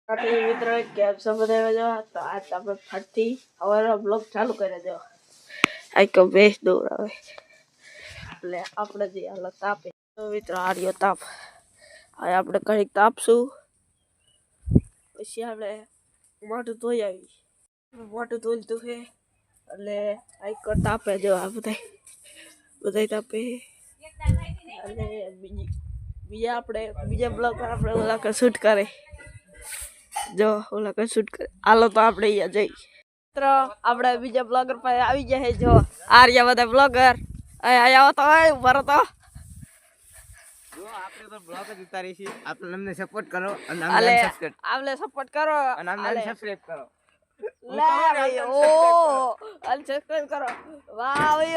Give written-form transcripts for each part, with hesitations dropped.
મિત્રો કેમ છો બધા જો તો આજ આપણે ફરીથી અમારો બ્લોગ ચાલુ કરી દો આ કે બેસ દૂર આવે એટલે આપણે જે હાલ તાપે તો મિત્રો આર્યો તાપ હવે આપણે કઈ તાપશું પછી આપણે મોટું ધોઈ આવી મોટું ધોઈ લીધું છે એટલે આ કર તાપે જો આ બધા તાપે અને બીજા બ્લોગ પર આપણે ઓલા કે શૂટ કરે જો ઓલા કે શૂટ કરે હાલો તો આપણે અહીંયા જઈ મિત્રો આપણે બીજા બ્લોગર પાસે આવી જાય જો આર્યા બધા બ્લોગર આવો તો ઉભા તો જો આપણે તો બ્લોગ જ ઉતારી છે આપણે અમને સપોર્ટ કરો અને અમને સપોર્ટ કરો અને અમને સબસ્ક્રાઇબ કરો લે ભાઈ ઓ સબસ્ક્રાઇબ કરો વાહ ભાઈ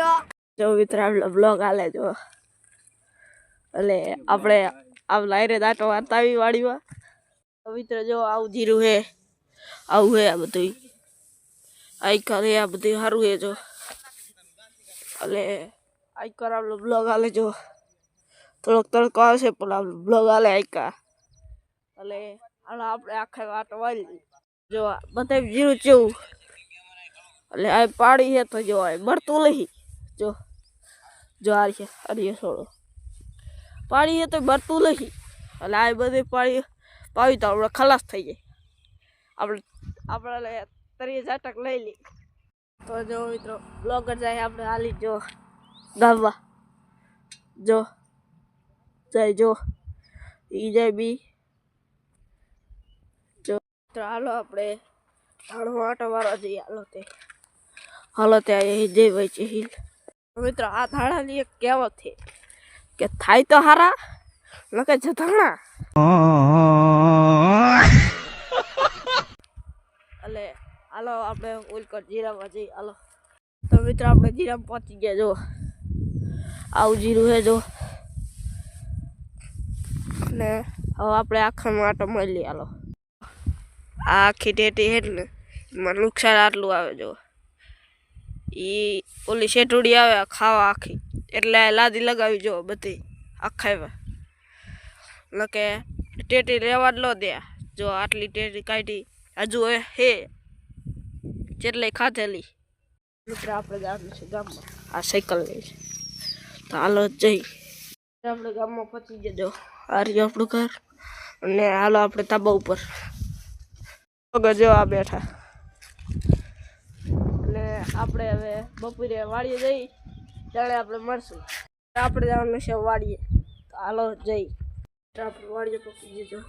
જો મિત્રો આપણો બ્લોગ આલે જો એટલે આપણે આમ લાઈરે દાટો વાર્તા આવી વાડીમાં મિત્ર જો આવું જીરું હે આવું હે આ બધું આઈકર હે આ બધું સારું હે જો એટલે આઈકર આપણો બ્લોગ આલે જો થોડોક તડકો આવશે પણ આપણો બ્લોગ આલે આઈકા એટલે આપણે આખા વાટો વાળી જો બધા જીરું જેવું એટલે આ પાડી હે તો જો આ બળતું નહીં જો આર્ય છોડો પાણી હે તો બળતું નહીં એટલે આ બધી પાવી તો આપણે ખલાસ થઈ જાય આપણે 30 ટક લઈ લઈ તો જો મિત્રો બ્લોગર જાય આપણે હાલી જો ગામમાં જો જાય બી જો તો હાલો આપણે ધાણો આટો મારવા જઈએ હાલો તે જય ભાઈ છે હિલ મિત્રો આ ધાણાની એક કહેવત છે કે થાય તો હારા લકે જધાણા એટલે હાલો આપણે ઉલકટ જીરામાં જઈએ હાલો તો મિત્રો આપણે જીરામાં પહોંચી ગયા જો આવું જીરું હે જો ને હવે આપણે આખા માટો મળી લઈએ હાલો આ આખી ટેટી હે ને એમાં નુકસાન આટલું આવે જો ઓલી શેઠુડી આવે ખાવા આખી એટલે લાદી લગાવી જો બધી આખામાં લકે ટેટી રેવા જ લો દે જો આટલી ટેટી કાઢી હજુ હે જેટલે ખાધેલી મિત્ર આપણે જવાનું છે ગામમાં આ સાયકલ લઈ છે તો હાલો જઈ આપણે ગામમાં પહોંચી જજો આ રહ્યું આપણું ઘર અને હાલો આપણે ધાબા ઉપર જો આ બેઠા એટલે આપણે હવે બપોરે વાડીએ જઈ ત્યારે આપણે મળશું આપણે જવાનું છે વાડીએ તો હાલો જઈ આપણે વાડીએ પહોંચી જજો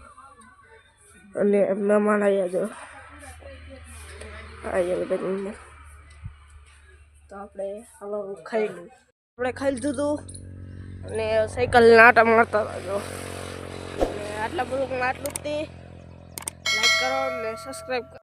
અને મહેમાન આવ્યા જો આવ્યા બધા તો આપણે હાલો ખાઈ લઈએ આપણે ખાઈ લીધું હતું અને સાયકલ આટા મારતા જો અને આટલા બધું આટલું જ લાઈક કરો અને સબસ્ક્રાઈબ કરો